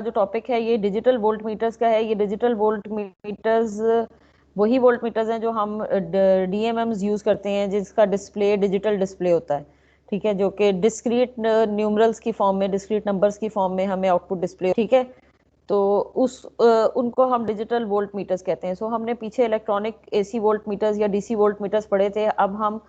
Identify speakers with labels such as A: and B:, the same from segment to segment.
A: जो टॉपिक है ये डिजिटल वोल्ट मीटर्स का है। ये डिजिटल वोल्ट मीटर्स वही वोल्ट मीटर्स हैं जो हम डीएमएम्स यूज करते हैं, जिसका डिस्प्ले डिजिटल डिस्प्ले होता है। ठीक है, जो कि डिस्क्रीट न्यूमरल्स की फॉर्म में, डिस्क्रीट नंबर्स की फॉर्म में हमें आउटपुट डिस्प्ले। ठीक है, तो उनको हम डिजिटल वोल्ट मीटर्स कहते हैं। सो हमने पीछे इलेक्ट्रॉनिक एसी वोल्ट मीटर्स या डीसी वोल्ट मीटर्स पढ़े थे। अब हम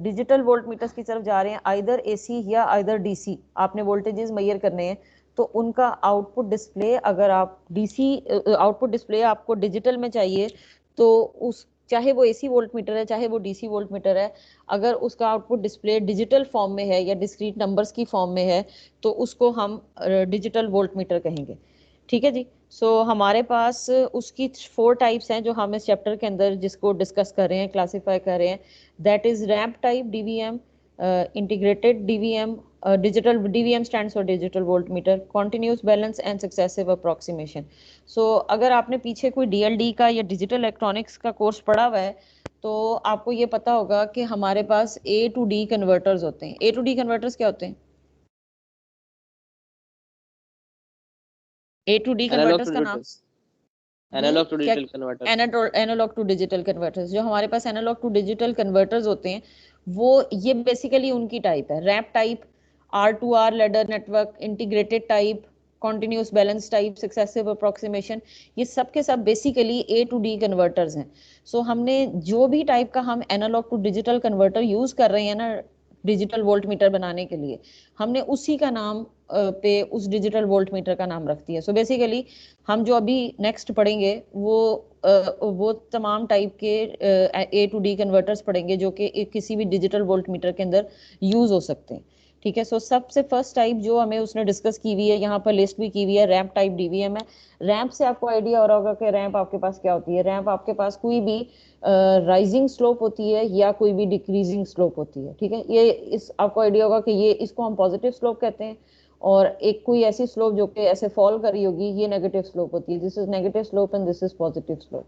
A: डिजिटल वोल्ट मीटर्स की तरफ जा रहे हैं। आइदर एसी या आइदर डीसी आपने वोल्टेजेस मेजर करने हैं, तो उनका आउटपुट डिस्प्ले, अगर आप डीसी आउटपुट डिस्प्ले आपको डिजिटल में चाहिए, तो उस चाहे वो एसी वोल्ट मीटर है चाहे वो डीसी वोल्ट मीटर है, अगर उसका आउटपुट डिस्प्ले डिजिटल फॉर्म में है या डिस्क्रीट नंबर्स की फॉर्म में है, तो उसको हम डिजिटल वोल्ट मीटर कहेंगे। ठीक है जी। सो हमारे पास उसकी 4 टाइप्स हैं जो हम इस चैप्टर के अंदर जिसको डिस्कस कर रहे हैं, क्लासीफाई कर रहे हैं। That is ramp type DVM, integrated DVM, digital DVM stands for digital volt meter, continuous balance and successive approximation. So अगर आपने पीछे कोई डीएलडी का या डिजिटल इलेक्ट्रॉनिक्स का कोर्स पढ़ा हुआ है, तो आपको ये पता होगा कि हमारे पास ए टू डी कन्वर्टर्स होते हैं। ए टू डी कन्वर्टर्स क्या होते हैं? A to D
B: analogue
A: converters
B: to
A: का नाम
B: डिजिटल, एनालॉग टू
A: क्या?
B: Digital converter.
A: Analogue to digital converters. जो हमारे पास एनालॉग टू डिजिटल कन्वर्टर्स होते हैं, वो ये बेसिकली उनकी टाइप है। Ramp type, R to R ladder network, integrated type, continuous balance type, successive approximation, ये सब के सब basically A to D converters हैं। सो हमने जो भी टाइप का हम analogue to digital converter use कर रहे हैं ना डिजिटल वोल्ट मीटर बनाने के लिए, हमने उसी का नाम पे उस डिजिटल वोल्ट मीटर का नाम रख दिया। सो बेसिकली हम जो अभी नेक्स्ट पढ़ेंगे वो तमाम टाइप के ए टू डी कन्वर्टर्स पढ़ेंगे जो कि किसी भी डिजिटल वोल्ट मीटर के अंदर यूज हो सकते हैं। ठीक है, सो सबसे फर्स्ट टाइप जो हमें उसने डिस्कस की हुई है, यहाँ पर लिस्ट भी की हुई है, रैंप टाइप डीवीएम है। रैंप से आपको आइडिया हो रहा होगा कि रैंप आपके पास क्या होती है। रैंप आपके पास कोई भी राइजिंग स्लोप होती है या कोई भी डिक्रीजिंग स्लोप होती है। ठीक है, ये इस आपको आइडिया होगा कि ये इसको हम पॉजिटिव स्लोप कहते हैं, और एक कोई ऐसी स्लोप जो कि ऐसे फॉल कर रही होगी, ये नेगेटिव स्लोप होती है। This is negative slope and this is positive slope.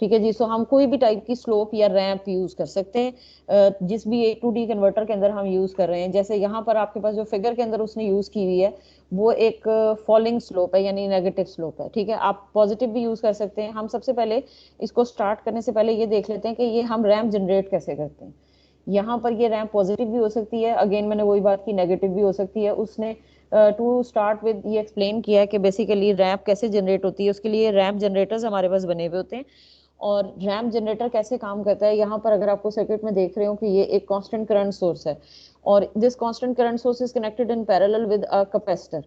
A: ठीक है जी। सो हम कोई भी टाइप की स्लोप या रैंप यूज कर सकते हैं जिस भी ए टू डी कन्वर्टर के अंदर हम यूज कर रहे हैं। जैसे यहाँ पर आपके पास जो फिगर के अंदर उसने यूज की हुई है, वो एक फॉलिंग स्लोप है, यानी नेगेटिव स्लोप है। ठीक है, आप पॉजिटिव भी यूज कर सकते हैं। हम सबसे पहले इसको स्टार्ट करने से पहले ये देख लेते हैं कि ये हम रैंप जनरेट कैसे करते हैं। यहाँ पर ये रैंप पॉजिटिव भी हो सकती है, अगेन मैंने वही बात की, नेगेटिव भी हो सकती है। उसने टू स्टार्ट विद ये एक्सप्लेन किया है कि बेसिकली रैंप कैसे जनरेट होती है। उसके लिए रैंप जनरेटर्स हमारे पास बने हुए होते हैं। और रैंप जनरेटर कैसे काम करता है, यहाँ पर अगर आपको सर्किट में देख रहे हो कि ये एक कांस्टेंट करंट सोर्स है, और this constant current source is connected in parallel with a capacitor.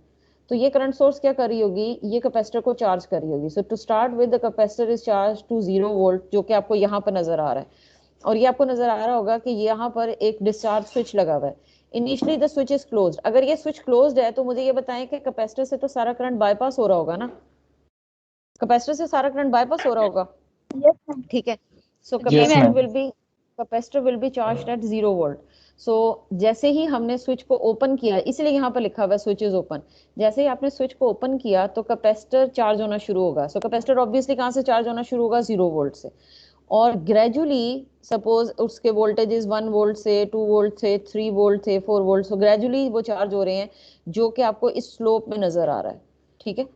A: तो ये करंट सोर्स क्या कर रही होगी, ये कैपेसिटर को चार्ज कर रही होगी। So to start with the capacitor is charge to 0 volt, जो कि आपको यहाँ पर नजर आ रहा है। और ये आपको नजर आ रहा होगा कि यहाँ पर एक डिस्चार्ज स्विच लगा हुआ है। Initially the switch is closed. अगर ये स्विच क्लोज्ड है तो मुझे ये बताएं कि कैपेसिटर से तो सारा करंट बाईपास हो रहा होगा ना, कैपेसिटर से सारा करंट बाईपास हो रहा होगा। ठीक है, so capacitor will be charge at 0 volt. So जैसे ही हमने स्विच को ओपन किया, इसलिए यहाँ पर लिखा हुआ है स्विच इज ओपन, जैसे ही आपने स्विच को ओपन किया तो कैपेसिटर चार्ज होना शुरू होगा। सो कैपेसिटर ऑब्वियसली कहाँ से चार्ज होना शुरू होगा, 0 वोल्ट से। और ग्रेजुअली सपोज उसके वोल्टेजेस 1 वोल्ट से 2 वोल्ट से 3 वोल्ट से 4 वोल्ट, सो ग्रेजुअली वो चार्ज हो रहे हैं, जो कि आपको इस स्लोप में नजर आ रहा है। ठीक है,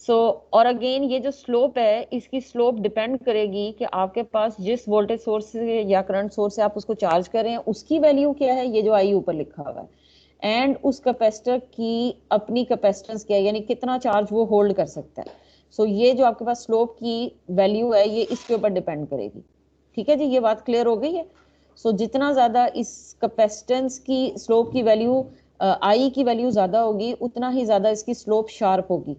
A: सो और अगेन ये जो स्लोप है, इसकी स्लोप डिपेंड करेगी कि आपके पास जिस वोल्टेज सोर्स से या करंट सोर्स से आप उसको चार्ज कर रहे हैं उसकी वैल्यू क्या है, ये जो आई ऊपर लिखा हुआ है, एंड उस कैपेसिटर की अपनी कैपेसिटेंस क्या है, यानी कितना चार्ज वो होल्ड कर सकता है। सो ये जो आपके पास स्लोप की वैल्यू है, ये इसके ऊपर डिपेंड करेगी। ठीक है जी, ये बात क्लियर हो गई है। सो जितना ज्यादा इस कैपेसिटेंस की स्लोप की वैल्यू आई की वैल्यू ज्यादा होगी, उतना ही ज्यादा इसकी स्लोप शार्प होगी,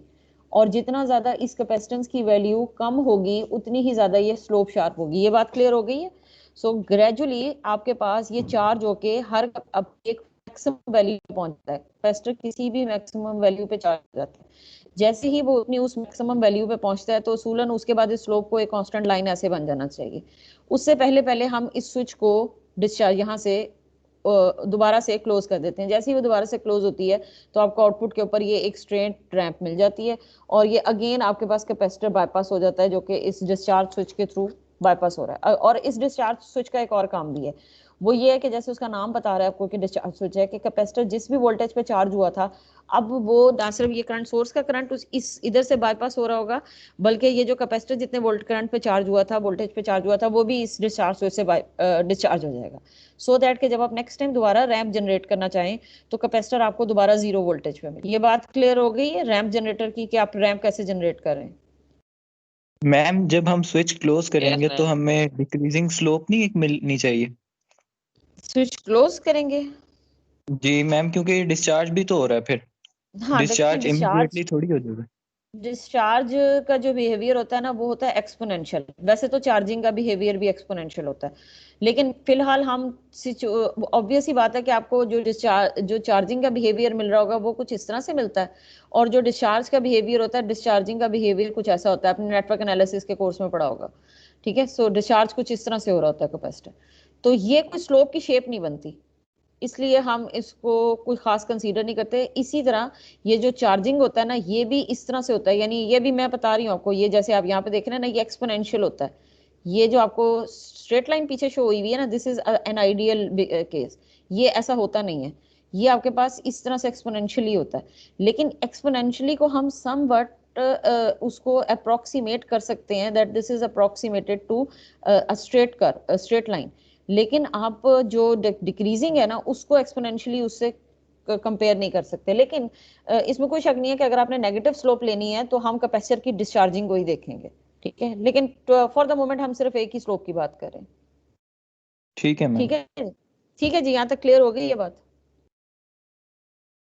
A: और जितना ज्यादा इस कैपेसिटेंस की वैल्यू कम होगी, उतनी ही ज्यादा ये स्लोप शार्प होगी। ये बात क्लियर हो गई है। सो ग्रेजुअली आपके पास ये चार्ज होके हर अब एक मैक्सिमम वैल्यू पे पहुंचता है। कैपेसिटर किसी भी मैक्सिमम वैल्यू पे चार्ज हो जाता है। जैसे ही वो अपनी उस मैक्सिमम वैल्यू पे पहुंचता है, तो उसूलन उसके बाद इस स्लोप को एक कांस्टेंट लाइन ऐसे बन जाना चाहिए। उससे पहले पहले हम इस स्विच को डिस्चार्ज यहाँ से दोबारा से क्लोज कर देते हैं। जैसे ही वो दोबारा से क्लोज होती है, तो आपको आउटपुट के ऊपर ये एक स्ट्रेट रैंप मिल जाती है, और ये अगेन आपके पास कैपेसिटर बाईपास हो जाता है, जो कि इस डिस्चार्ज स्विच के थ्रू बाईपास हो रहा है। और इस डिस्चार्ज स्विच का एक और काम भी है, वो ये है कि जैसे उसका नाम बता रहा है आपको कि डिस्चार्ज स्विच है, कि कैपेसिटर जिस भी वोल्टेज पे चार्ज हुआ था, अब वो ना सिर्फ ये करंट सोर्स का करंट इस इधर से बाईपास हो रहा होगा, बल्कि ये जो कैपेसिटर जितने वोल्ट करंट पे चार्ज हुआ था, वोल्टेज पे चार्ज हुआ था, वो भी इस डिस्चार्ज स्विच से डिस्चार्ज हो जाएगा। सो दैट कि जब आप नेक्स्ट टाइम दोबारा रैंप जनरेट करना चाहें तो कैपेसिटर आपको दोबारा 0 वोल्टेज पे मिले। ये बात क्लियर हो गई है रैंप जनरेटर की, कि आप रैंप कैसे जनरेट कर रहे हैं।
C: मैम जब हम स्विच क्लोज करेंगे
B: Yes,
C: तो
B: ma'am.
C: हमें डिक्रीजिंग स्लोप नहीं एक मिलनी चाहिए?
A: स्विच क्लोज करेंगे?
C: जी मैम, क्योंकि डिस्चार्ज भी तो हो रहा है, फिर
A: हाँ देखिए,
C: डिस्चार्ज इमीडिएटली थोड़ी हो जाएगा।
A: डिस्चार्ज का जो बिहेवियर होता है ना, वो होता है एक्सपोनेंशियल। वैसे तो चार्जिंग का बिहेवियर भी एक्सपोनेंशियल होता है, लेकिन फिलहाल हम ऑब्वियस ही बात है कि आपको जो चार्जिंग का बिहेवियर मिल रहा होगा वो कुछ इस तरह से मिलता है, और जो डिस्चार्ज का बिहेवियर होता है, डिस्चार्जिंग का बिहेवियर कुछ ऐसा होता है। आपने नेटवर्क एनालिसिस के कोर्स में पढ़ा होगा, ठीक है। सो डिस्चार्ज कुछ इस तरह से हो रहा होता है कैपेसिटर, तो ये कोई स्लोप की शेप नहीं बनती, इसलिए हम इसको कोई खास कंसीडर नहीं करते। इसी तरह ये जो चार्जिंग होता है ना, ये भी इस तरह से होता है, यानी ये भी मैं बता रही हूँ आपको, ये जैसे आप यहाँ पे देख रहे हैं ना, ये एक्सपोनेंशियल होता है। ये जो आपको स्ट्रेट लाइन पीछे शो हुई है ना, this is an ideal case, ये ऐसा होता नहीं है। ये आपके पास इस तरह से एक्सपोनेंशियली होता है, लेकिन एक्सपोनेंशियली को हम समवट उसको अप्रोक्सीमेट कर सकते हैं, that this is approximated to straight line. लेकिन आप जो डिक्रीजिंग है ना, उसको एक्सपोनेंशियली उससे कंपेयर नहीं कर सकते। लेकिन इसमें कोई शक नहीं है कि अगर आपने नेगेटिव स्लोप लेनी है तो हम कैपेसिटर की डिस्चार्जिंग को ही देखेंगे, ठीक है। लेकिन फॉर द मोमेंट हम सिर्फ एक ही स्लोप की बात कर रहे हैं,
C: ठीक है मैम।
A: ठीक है। ठीक है जी, यहाँ तक क्लियर हो गई ये बात।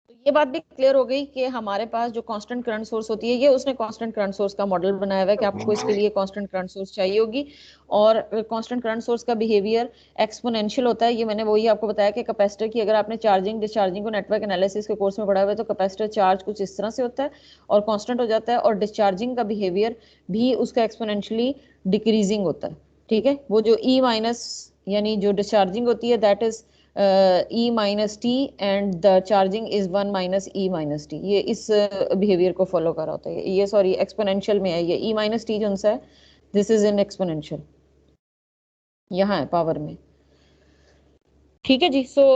A: तो ये बात भी क्लियर हो गई कि हमारे पास जो कांस्टेंट करंट सोर्स होती है, ये उसने कांस्टेंट करंट सोर्स का मॉडल बनाया हुआ है कि आपको इसके लिए कांस्टेंट करंट सोर्स चाहिए होगी, और कांस्टेंट करंट सोर्स का बिहेवियर एक्सपोनेंशियल होता है। ये मैंने वही आपको बताया कि कैपेसिटर की अगर आपने चार्जिंग डिस्चार्जिंग को नेटवर्क एनालिसिस के कोर्स में पढ़ा हुआ है, तो कैपेसिटर चार्ज कुछ इस तरह से होता है और कांस्टेंट हो जाता है, और डिस्चार्जिंग का बिहेवियर भी उसका एक्सपोनेंशियली डिक्रीजिंग होता है, ठीक है। वो जो ई माइनस यानी जो डिस्चार्जिंग होती है, that is E minus T, and the charging is 1 minus E minus T. ये इस बिहेवियर को फॉलो कर रहा होता है। ये सॉरी एक्सपोनेंशियल में है, ये E माइनस टी जो सा है, दिस इज इन एक्सपोनेंशियल, यहाँ है पावर में, ठीक है जी। सो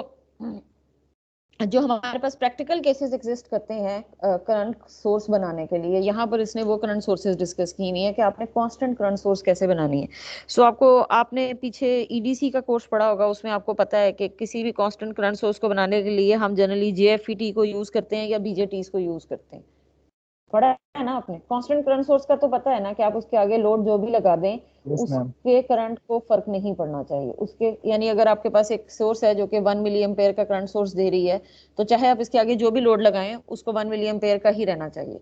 A: जो हमारे पास प्रैक्टिकल केसेस एग्जिस्ट करते हैं करंट सोर्स बनाने के लिए, यहाँ पर इसने वो करंट सोर्सेज डिस्कस की हुई है कि आपने कांस्टेंट करंट सोर्स कैसे बनानी है। सो आपने पीछे ईडीसी का कोर्स पढ़ा होगा, उसमें आपको पता है कि किसी भी कांस्टेंट करंट सोर्स को बनाने के लिए हम जनरली जेएफईटी को यूज करते हैं या बीजेटीज को यूज करते हैं। पढ़ा है ना आपने? कांस्टेंट करंट सोर्स का तो पता है ना कि आप उसके आगे लोड जो भी लगा दें,
C: यस मैम।
A: उसके करंट को फर्क नहीं पड़ना चाहिए उसके, यानी अगर आपके पास एक सोर्स है जो कि 1 मिली एम्पेयर का करंट सोर्स दे रही है, तो चाहे आप इसके आगे जो भी लोड लगाएं, उसको 1 मिली एम्पेयर का ही रहना चाहिए।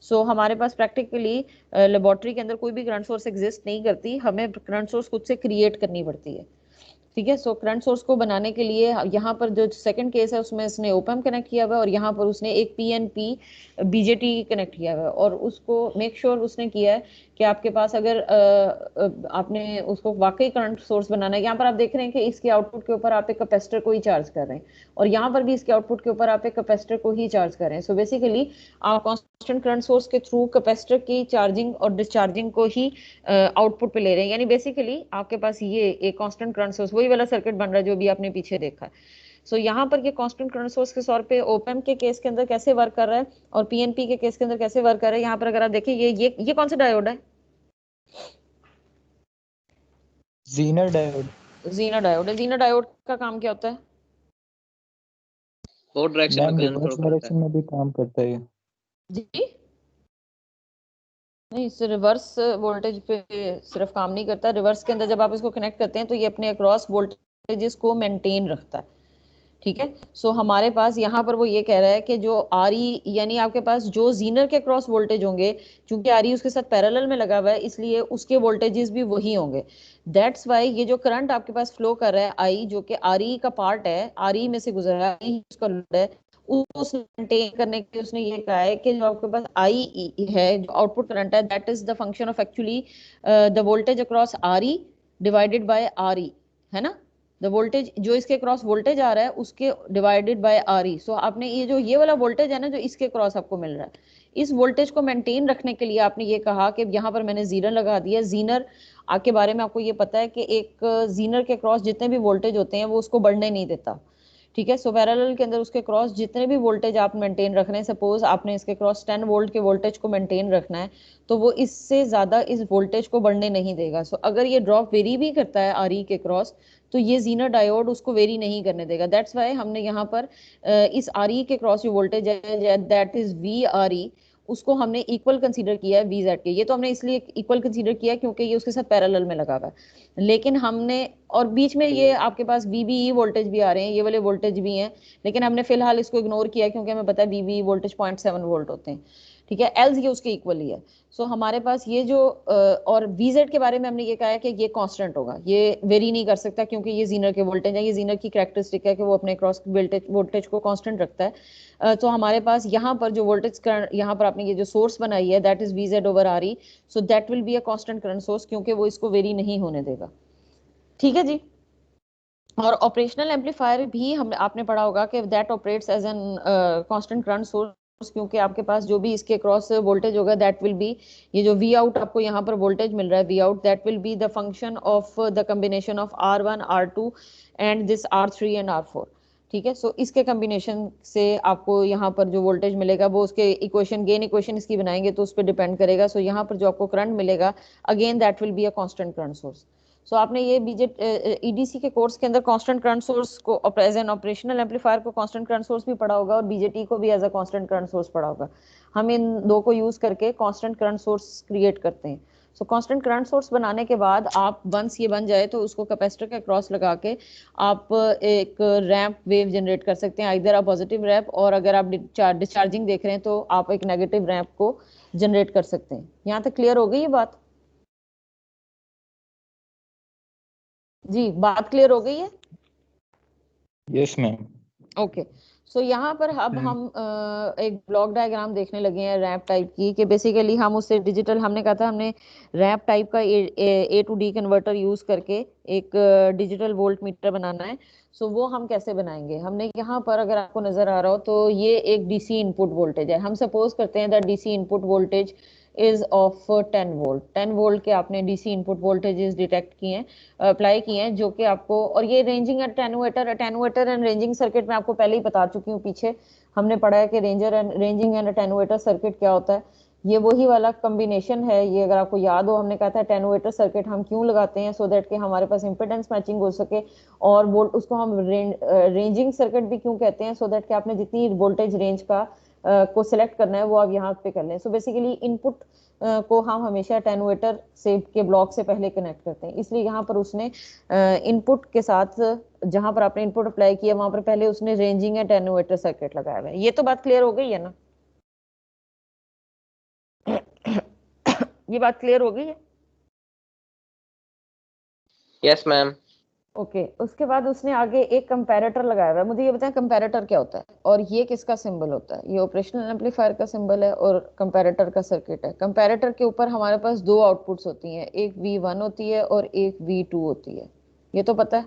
A: सो हमारे पास प्रैक्टिकली लेबोरेटरी के अंदर कोई भी करंट सोर्स एग्जिस्ट नहीं करती, हमें करंट सोर्स खुद से क्रिएट करनी पड़ती है, ठीक है। सो करंट सोर्स को बनाने के लिए यहाँ पर जो सेकंड केस है उसमें इसने ओपम कनेक्ट किया हुआ है, और यहाँ पर उसने एक पीएनपी बीजेटी कनेक्ट किया हुआ है, और उसको मेक श्योर उसने किया है कि आपके पास अगर आपने उसको वाकई करंट सोर्स बनाना है। यहाँ पर आप देख रहे हैं कि इसके आउटपुट के ऊपर आप एक कैपेसिटर को ही चार्ज कर रहे हैं, और यहाँ पर भी इसके आउटपुट के ऊपर आप एक कैपेसिटर को ही चार्ज कर रहे हैं। सो बेसिकली आप कांस्टेंट करंट सोर्स के थ्रू कैपेसिटर की चार्जिंग और डिस्चार्जिंग को ही आउटपुट पे ले रहे हैं, यानी बेसिकली आपके पास ये एक कांस्टेंट करंट सोर्स वही वाला सर्किट बन रहा है जो भी आपने पीछे देखा है। सो यहाँ पर ये कांस्टेंट करंट सोर्स के तौर पे ओपम के केस के अंदर कैसे वर्क कर रहा है और पीएनपी के केस के अंदर कैसे वर्क कर रहा है, यहाँ पर अगर आप देखिए ये कौन सा डायोड है?
C: Zener diode.
A: जीना डायोड है। जीना डायोड का काम क्या होता है?
B: फोर डायरेक्शन में
C: मैम
B: करंट
C: रिवर्स
B: फ्लो करता
C: डायरेक्शन
B: है।
C: में भी काम करता है ये।
A: जी नहीं, सिर्फ रिवर्स वोल्टेज पे सिर्फ काम नहीं करता। रिवर्स के अंदर जब आप इसको कनेक्ट करते हैं तो ये अपने अक्रॉस वोल्टेजेस को मेंटेन रखता है, ठीक है। सो हमारे पास यहाँ पर वो ये कह रहा है कि जो आर ई यानी आपके पास जो जीनर के क्रॉस वोल्टेज होंगे, क्योंकि आर ई उसके साथ पैरेलल में लगा हुआ है, इसलिए उसके वोल्टेजेस भी वही होंगे। दैट्स वाई ये जो करंट आपके पास फ्लो कर रहा है आई, जो कि आर ई का पार्ट है, आर ई में से गुजर रहा है, उसका लोड है, उसको मेंटेन करने के लिए उसने ये कहा है कि जो आपके पास आई है, जो आउटपुट करंट है, that is the function of actually the voltage across R E divided by R E, है ना। द वोल्टेज जो इसके क्रॉस वोल्टेज आ रहा है उसके डिवाइडेड बाय आर ई। सो आपने ये जो ये वाला वोल्टेज है ना जो इसके क्रॉस आपको मिल रहा है, इस वोल्टेज को मेंटेन रखने के लिए आपने ये कहा कि यहाँ पर मैंने जीनर लगा दिया। जीनर के बारे में आपको ये पता है कि एक जीनर के क्रॉस जितने भी वोल्टेज होते हैं वो उसको बढ़ने नहीं देता, ठीक है। सो पैरेलल के अंदर उसके क्रॉस जितने भी वोल्टेज आप मेंटेन रख रहे हैं, सपोज आपने इसके क्रॉस 10 वोल्ट के वोल्टेज को मेंटेन रखना है, तो वो इससे ज्यादा इस वोल्टेज को बढ़ने नहीं देगा। सो अगर ये ड्रॉप वेरी भी करता है आर ई के क्रॉस, तो ये जीनर डायोड उसको वेरी नहीं करने देगा। दैट्स वाई हमने यहाँ पर इस आर ई के क्रॉस जो वोल्टेज है that is V R E, उसको हमने इक्वल कंसीडर किया है वी जेड के। ये तो हमने इसलिए इक्वल कंसीडर किया क्योंकि ये उसके साथ पैरेलल में लगा हुआ है, लेकिन हमने और बीच में ये आपके पास वीबीई वोल्टेज भी आ रहे हैं, ये वाले वोल्टेज भी हैं, लेकिन हमने फिलहाल इसको इग्नोर किया क्योंकि हमें पता है वीबीई वोल्टेज 0.7 वोल्ट होते हैं, ठीक है। एल्स ये उसके इक्वल ही है। सो हमारे पास ये जो और वीजेड के बारे में हमने ये कहा है कि ये कांस्टेंट होगा, ये वेरी नहीं कर सकता क्योंकि ये जीनर के वोल्टेज है, ये जीनर की कैरेक्टरिस्टिक है कि वो अपने क्रॉस वोल्टेज को कांस्टेंट रखता है। तो हमारे पास यहाँ पर जो वोल्टेज यहाँ पर आपने ये जो सोर्स बनाई है that is VZ over R E, so that will be a constant current source क्योंकि वो इसको वेरी नहीं होने देगा, ठीक है जी। और ऑपरेशनल एम्पलीफायर भी हम आपने पढ़ा होगा कि that operates as an constant current source, क्योंकि आपके पास जो भी इसके क्रॉस वोल्टेज होगा दैट विल बी, ये जो वी आउट आपको यहाँ पर वोल्टेज मिल रहा है V out, that will be the function of the combination of R1 R2 and this R3 and R4, ठीक है। सो इसके कॉम्बिनेशन से आपको यहाँ पर जो वोल्टेज मिलेगा वो उसके इक्वेशन गेन इक्वेशन इसकी बनाएंगे तो उस पर डिपेंड करेगा। सो यहाँ पर जो आपको करंट मिलेगा again that will be a constant current source. So आपने ये बीजेट ईडीसी के कोर्स के अंदर कांस्टेंट करंट सोर्स को एज एन ऑपरेशनल एम्पलीफायर को कांस्टेंट करंट सोर्स भी पढ़ा होगा और बीजेटी को भी as a constant current source पढ़ा होगा। हम इन दो को यूज करके कांस्टेंट करंट सोर्स क्रिएट करते हैं। सो कांस्टेंट करंट सोर्स बनाने के बाद आप वंस ये बन जाए तो उसको कैपेसिटर के क्रॉस लगा के आप एक रैंप वेव जनरेट कर सकते हैं, इधर आप पॉजिटिव रैंप, और अगर आप डिस्चार्जिंग देख रहे हैं तो आप एक नेगेटिव रैंप को जनरेट कर सकते हैं। यहाँ तक क्लियर हो गई ये बात? जी बात क्लियर हो गई है?
C: Yes ma'am.
A: ओके। सो यहाँ पर अब हम एक ब्लॉक डायग्राम देखने लगे हैं रैप टाइप की, कि बेसिकली हम उससे डिजिटल, हमने कहा था हमने रैप टाइप का ए टू डी कन्वर्टर यूज करके एक डिजिटल वोल्ट मीटर बनाना है। सो वो हम कैसे बनाएंगे? हमने यहाँ पर अगर आपको नजर आ रहा हो तो ये एक डीसी इनपुट वोल्टेज है। हम सपोज करते हैं that DC input voltage is of 10 volt. 10 volt के आपने डीसी इनपुट वोल्टेजेस डिटेक्ट किए हैं, अप्लाई किए हैं, जो कि आपको, और ये रेंजिंग अटेनुएटर एंड रेंजिंग सर्किट में आपको पहले ही बता चुकी हूँ, पीछे हमने पढ़ा है कि रेंजिंग एंड अटेनुएटर सर्किट क्या होता है। ये वही वाला कॉम्बिनेशन है, ये अगर आपको याद हो हमने कहा था अटेनुएटर सर्किट हम क्यों लगाते हैं, सो दैट कि हमारे पास इंपेडेंस मैचिंग हो सके, और उसको हम रेंजिंग सर्किट भी क्यों कहते हैं, सो दैट कि आपने जितनी वोल्टेज रेंज का को सिलेक्ट करना है वो आप यहाँ पे कर लें। सो बेसिकली इनपुट को हम हमेशा अटेनुएटर से के ब्लॉक से पहले कनेक्ट करते हैं, इसलिए यहाँ पर उसने इनपुट के साथ जहां पर आपने इनपुट अप्लाई किया वहां पर पहले उसने रेंजिंग अटेनुएटर सर्किट लगाया हुआ है। ये तो बात क्लियर हो गई है ना? ये बात क्लियर हो गई है?
B: Yes ma'am.
A: ओके। उसके बाद उसने आगे एक कंपैरेटर लगाया हुआ है। मुझे ये बताएं कंपैरेटर क्या होता है और ये किसका सिंबल होता है? ये ऑपरेशनल एम्पलीफायर का सिंबल है और कंपैरेटर का सर्किट है। कंपैरेटर के ऊपर हमारे पास दो आउटपुट्स होती हैं, एक V1 होती है और एक V2 होती है, ये तो पता है?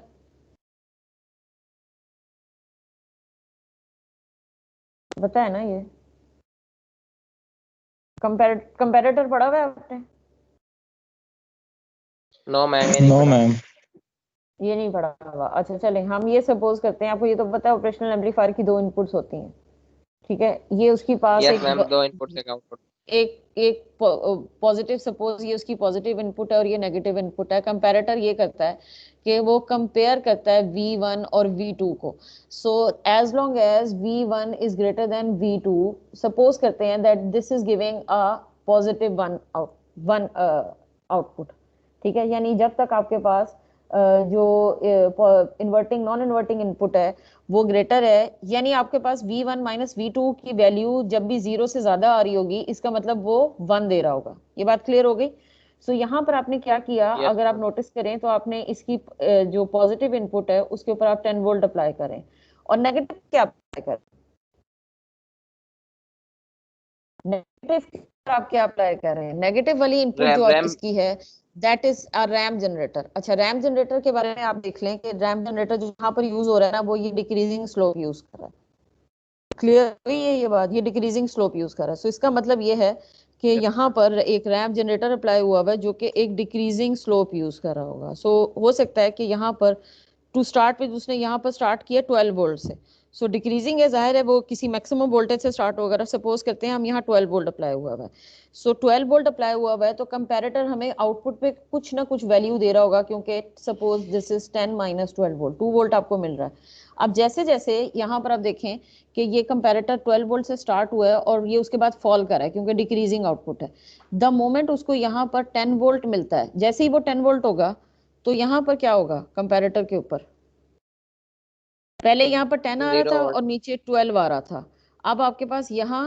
A: पता है ना ये? कंपैरेटर पढ़ा हुआ है आपने?
B: नो मैम, ये नहीं
C: नो
B: पढ़ा।
C: मैम।
A: ये नहीं पढ़ा हुआ, अच्छा चलें हम ये सपोज करते हैं, आपको ये तो पता है ऑपरेशनल एम्पलीफायर की दो इनपुट्स होती हैं, ठीक है। ये उसके पास
B: यस मैम, दो इनपुट से आउटपुट।
A: एक पॉजिटिव, सपोज ये उसकी पॉजिटिव इनपुट है और ये नेगेटिव इनपुट है। कंपैरेटर ये करता है कि वो कंपेयर करता है V1 और V2 को। So as long as V1 is greater than V2, suppose करते हैं that this is giving a positive one output, ठीक है। यानी जब तक आपके पास जो इन्वर्टिंग नॉन इन्वर्टिंग इनपुट है वो ग्रेटर है, यानी आपके पास V1 माइनस V2 की वैल्यू जब भी 0 से ज्यादा आ रही होगी, इसका मतलब वो 1 दे रहा होगा। ये बात क्लियर हो गई? सो यहाँ पर आपने क्या किया,
B: यस
A: अगर आप
B: मैम।
A: नोटिस करें तो आपने इसकी जो पॉजिटिव इनपुट है उसके ऊपर आप 10 वोल्ट अप्लाई करें और नेगेटिव क्या अप्लाई करें? नेगेटिव आप क्या अप्लाई कर रहे हैं? नेगेटिव वाली इनपुट जो
B: रैम
A: आप
B: रैम
A: इसकी है that is a RAM generator. अच्छा, रैम जनरेटर के बारे में आप देख लें कि रैम जनरेटर जो यहाँ पर यूज हो रहा है ना वो ये डिक्रीजिंग स्लोप यूज कर रहा है। क्लियर हुई है ये बात? ये डिक्रीजिंग स्लोप यूज कर रहा है। सो इसका मतलब ये है कि यहाँ पर एक रैम्प जनरेटर अप्लाई हुआ हुआ है जो कि एक डिक्रीजिंग स्लोप यूज कर रहा होगा। सो हो सकता है कि यहाँ पर टू स्टार्ट विद उसने यहाँ पर स्टार्ट किया 12 वोल्ट से। सो डिक्रीजिंग है, जाहिर है वो किसी मैक्सिमम वोल्टेज से स्टार्ट होगा। सपोज करते हैं हम यहाँ 12 वोल्ट अप्लाई हुआ है। सो 12 वोल्ट अप्लाई हुआ है तो कंपैरेटर हमें आउटपुट पे कुछ ना कुछ वैल्यू दे रहा होगा, क्योंकि suppose this is 10 minus 12 volt, 2 volt आपको मिल रहा है। अब जैसे जैसे यहाँ पर आप देखें कि ये कंपैरेटर 12 वोल्ट से स्टार्ट हुआ है और ये उसके बाद फॉल कर रहा है क्योंकि डिक्रीजिंग आउटपुट है। द मोमेंट उसको यहाँ पर 10 वोल्ट मिलता है, जैसे ही वो 10 वोल्ट होगा तो यहाँ पर क्या होगा कंपैरेटर के ऊपर? पहले यहाँ पर 10 आ रहा
B: 0
A: था
B: वोल्ट
A: और नीचे 12 आ रहा था। अब आपके पास यहाँ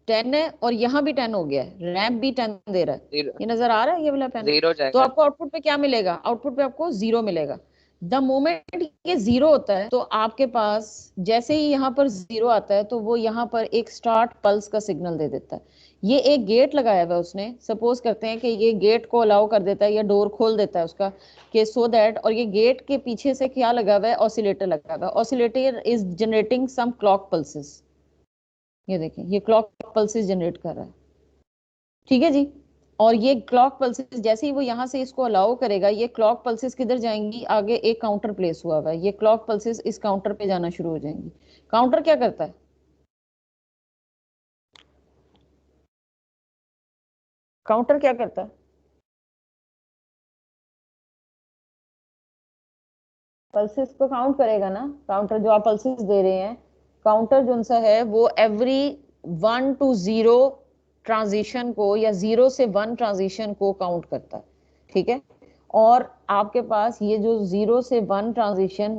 A: 10 है और यहाँ भी 10 हो गया है, रैम्प भी 10 दे रहा है।
B: 0
A: ये नजर आ रहा है ये वाला पेन?
B: 0
A: तो
B: जाएगा
A: आपको
B: सर।
A: आउटपुट पे क्या मिलेगा? आउटपुट पे आपको 0 मिलेगा। द मोमेंट ये 0 होता है तो आपके पास जैसे ही यहाँ पर 0 आता है तो वो यहाँ पर एक स्टार्ट पल्स का सिग्नल दे देता है। ये एक गेट लगाया हुआ है उसने, सपोज करते हैं कि ये गेट को अलाउ कर देता है या डोर खोल देता है उसका, कि सो दैट, और ये गेट के पीछे से क्या लगा हुआ है? ऑसिलेटर लगा हुआ है। Oscillator is generating some clock pulses. ये देखें, ये क्लॉक पल्सेस जनरेट कर रहा है, ठीक है जी। और ये क्लॉक पल्सेस जैसे ही वो यहाँ से इसको अलाउ करेगा, ये क्लॉक पल्सेस किधर जाएंगी? आगे एक काउंटर प्लेस हुआ हुआ है, ये क्लॉक पल्सेस इस काउंटर पे जाना शुरू हो जाएंगी। काउंटर क्या करता है? काउंटर क्या करता है? पल्सेस को काउंट करेगा ना। काउंटर जो आप पल्सेस दे रहे हैं, काउंटर जो सा है वो एवरी 1 to 0 ट्रांजिशन को या 0 से 1 ट्रांजिशन को काउंट करता है, ठीक है। और आपके पास ये जो 0 से 1 ट्रांजिशन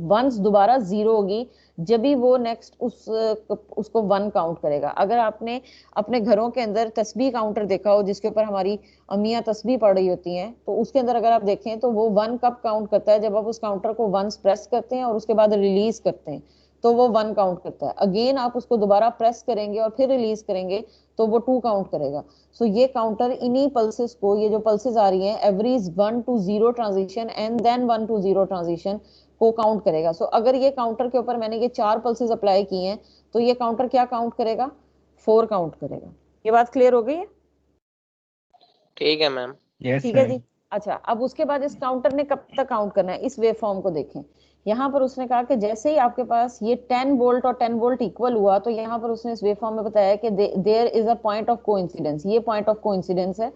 A: वंस दोबारा 0 होगी जब भी वो नेक्स्ट उसको 1 काउंट करेगा। अगर आपने अपने घरों के अंदर तस्बीह काउंटर देखा हो जिसके ऊपर हमारी अम्मियाँ तस्बीह पढ़ रही होती हैं, तो उसके अंदर अगर आप देखें तो वो 1 कब काउंट करता है? जब आप उस काउंटर को वंस प्रेस करते हैं और उसके बाद रिलीज करते हैं तो वो 1 काउंट करता है। अगेन आप उसको दोबारा प्रेस करेंगे और फिर रिलीज करेंगे तो वो 2 काउंट करेगा। सो ये काउंटर इन्हीं पल्सेस को, ये जो पल्सेस आ रही हैं every 1 to 0 transition and then 1 to 0 transition को काउंट करेगा। सो अगर ये काउंटर के ऊपर मैंने ये 4 पल्सेस अप्लाई की हैं तो ये काउंटर क्या काउंट करेगा? 4 काउंट करेगा। ये बात क्लियर हो गई है?
B: ठीक है मैम।
C: यस
A: ठीक है
C: मैम।
A: जी। अच्छा, अब उसके बाद इस काउंटर ने कब तक काउंट करना है? इस वेव फॉर्म को देखें। यहाँ पर उसने कहा कि जैसे ही आपके पास ये 10 वोल्ट और 10 वोल्ट इक्वल हुआ तो यहाँ पर उसने इस वेव फॉर्म में बताया कि there is a point of coincidence. ये पॉइंट ऑफ कोइंसिडेंस है।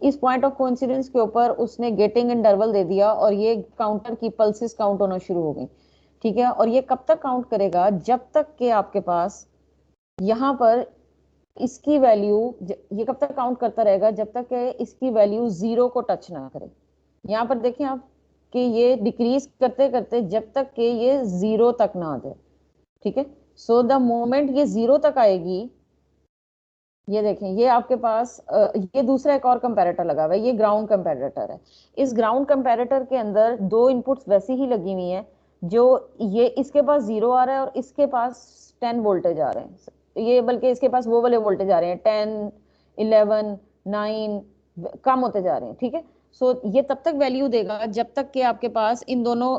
A: इस पॉइंट ऑफ कोइंसिडेंस के ऊपर उसने गेटिंग इंटरवल दे दिया और ये काउंटर की पल्सेस काउंट होना शुरू हो गई, ठीक है। और ये कब तक काउंट करेगा? जब तक कि आपके पास यहाँ पर इसकी वैल्यू, ये कब तक काउंट करता रहेगा? जब तक कि इसकी वैल्यू 0 को टच ना करे। यहाँ पर देखें आप कि ये डिक्रीज करते करते जब तक कि ये 0 तक ना आ जाए, ठीक है। सो द मोमेंट ये 0 तक आएगी, ये देखें, ये आपके पास ये दूसरा एक और कंपैरेटर लगा हुआ है, ये ग्राउंड कंपैरेटर है। इस ग्राउंड कंपैरेटर के अंदर 2 इनपुट्स वैसी ही लगी हुई हैं, जो ये इसके पास 0 आ रहा है और इसके पास 10 वोल्टेज आ रहे हैं। ये बल्कि इसके पास वो वाले वोल्टेज आ रहे हैं 10, 11, 9, कम होते जा रहे हैं, ठीक है। सो ये तब तक वैल्यू देगा जब तक कि आपके पास इन दोनों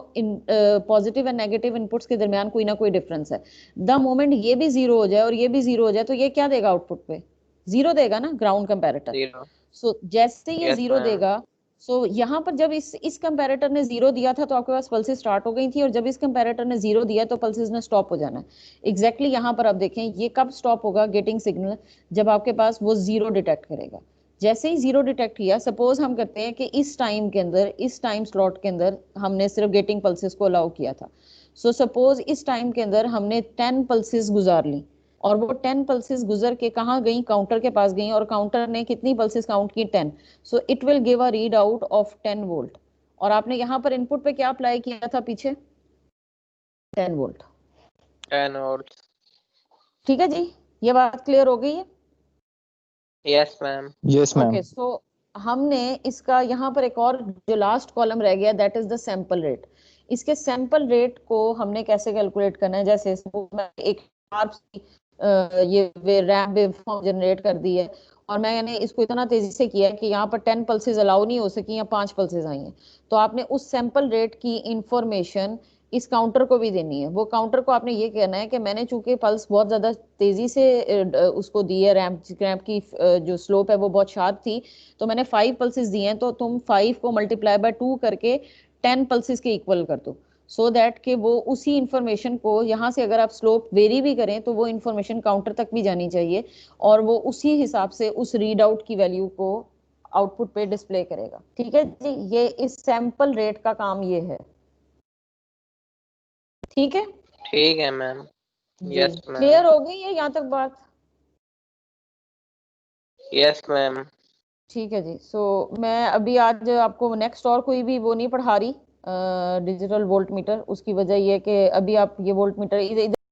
A: पॉजिटिव एंड नेगेटिव इनपुट्स के दरमियान कोई ना कोई डिफरेंस है। द मोमेंट ये भी 0 हो जाए और ये भी 0 हो जाए तो ये क्या देगा? आउटपुट पे 0 देगा ना, ग्राउंड कंपैरेटर।
B: 0।
A: सो जैसे ये
B: यस
A: 0
B: मैम।
A: देगा, सो यहाँ पर जब इस कंपैरेटर ने 0 दिया था तो आपके पास पल्सेस स्टार्ट हो गई थी, और जब इस कंपैरेटर ने 0 दिया तो पल्सेस ने स्टॉप हो जाना है। एग्जैक्टली यहाँ पर आप देखें ये कब स्टॉप होगा गेटिंग सिग्नल? जब आपके पास वो 0 डिटेक्ट करेगा। जैसे ही 0 डिटेक्ट किया, सपोज हम करते हैं कि इस टाइम के अंदर, इस टाइम स्लॉट के अंदर हमने सिर्फ गेटिंग पल्सेस को अलाउ किया था। सो सपोज इस टाइम के अंदर हमने 10 पल्सेस गुजार ली और वो 10 पल्सेस गुजर के कहाँ गई? काउंटर के पास गई, और काउंटर ने कितनी पल्सेस काउंट की? 10। So it will give a read out of 10 volt. और आपने यहाँ पर इनपुट पे क्या अप्लाई किया था पीछे? 10 वोल्ट।
B: 10 वोल्ट।
A: ठीक है जी, ये बात क्लियर हो गई है?
B: Yes ma'am.
C: Yes ma'am.
A: Okay, so हमने इसका यहाँ पर एक और जो लास्ट कॉलम रह गया, that is the sample rate. इसके सैंपल रेट को हमने कैसे कैलकुलेट करना है? जैसे मैं एक ये रैम वेवफॉर्म जनरेट कर दी है और मैंने इसको इतना तेजी से किया है कि यहाँ पर 10 पल्सेस अलाउ नहीं हो सकी या 5 पल्सेस आई हैं, तो आपने उस सैंपल रेट की इंफॉर्मेशन इस काउंटर को भी देनी है। वो काउंटर को आपने ये कहना है कि मैंने चूंकि पल्स बहुत ज्यादा तेजी से उसको दी है, रैंप रैंप की जो स्लोप है वो बहुत शार्प थी, तो मैंने 5 पल्सेस दिए हैं, तो तुम 5 को मल्टीप्लाई बाय 2 करके 10 पल्सेस के इक्वल कर दो, सो दैट कि वो उसी इंफॉर्मेशन को यहाँ से अगर आप स्लोप वेरी भी करें तो वो इंफॉर्मेशन काउंटर तक भी जानी चाहिए, और वो उसी हिसाब से उस रीड आउट की वैल्यू को आउटपुट पे डिस्प्ले करेगा। ठीक है जी, ये इस सैंपल रेट का काम ये है। ठीक है,
B: ठीक है मैम।
A: जी
B: यस मैम।
A: क्लियर हो गई है यहाँ तक बात?
B: Yes ma'am.
A: ठीक है जी। सो मैं अभी आज आपको नेक्स्ट और कोई भी वो नहीं पढ़ा रही डिजिटल वोल्ट मीटर। उसकी वजह ये है कि अभी आप ये वोल्ट मीटर